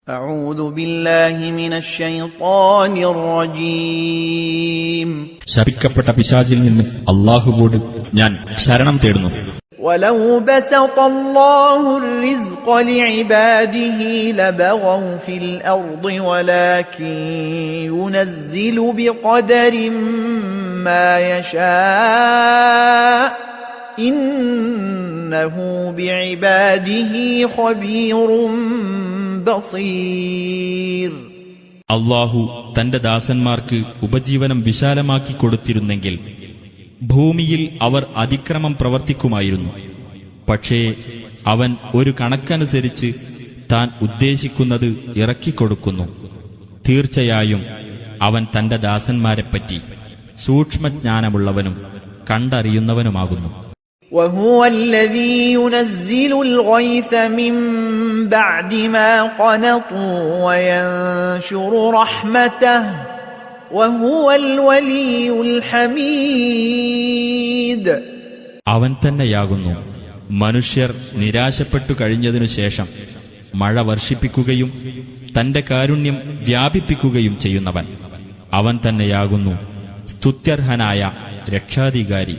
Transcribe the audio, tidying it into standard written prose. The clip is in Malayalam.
أعوذ بالله من الشيطان الرجيم ശപിക്കപ്പെട്ട പിശാചിൽ നിന്ന് അല്ലാഹുവോട് ഞാൻ ശരണം തേടുന്നു. ولو بسط الله الرزق لعباده لبغوا في الأرض ولكن ينزل بقدر ما يشاء إنه بعباده خبير بصير. അല്ലാഹു തന്റെ ദാസന്മാർക്ക് ഉപജീവനം വിശാലമാക്കി കൊടുത്തിരുന്നെങ്കിൽ ഭൂമിയിൽ അവർ അതിക്രമം പ്രവർത്തിക്കുമായിരുന്നു. പക്ഷേ അവൻ ഒരു കണക്കനുസരിച്ച് താൻ ഉദ്ദേശിക്കുന്നത് ഇറക്കിക്കൊടുക്കുന്നു. തീർച്ചയായും അവൻ തന്റെ ദാസന്മാരെപ്പറ്റി സൂക്ഷ്മജ്ഞാനമുള്ളവനും കണ്ടറിയുന്നവനുമാകുന്നു. وهو الذي ينزل الغيث من بعد ما قنطوا وينشر رحمته وهو الولي الحميد. അവൻ തന്നെയാകുന്നു മനുഷ്യർ നിരാശപ്പെട്ടു കഴിഞ്ഞതിനു ശേഷം മഴ വർഷിപ്പിക്കുകയും തന്റെ കാരുണ്യം വ്യാപിപ്പിക്കുകയും ചെയ്യുന്നവൻ. അവൻ തന്നെയാകുന്നു സ്തുത്യർഹനായ രക്ഷാധികാരി.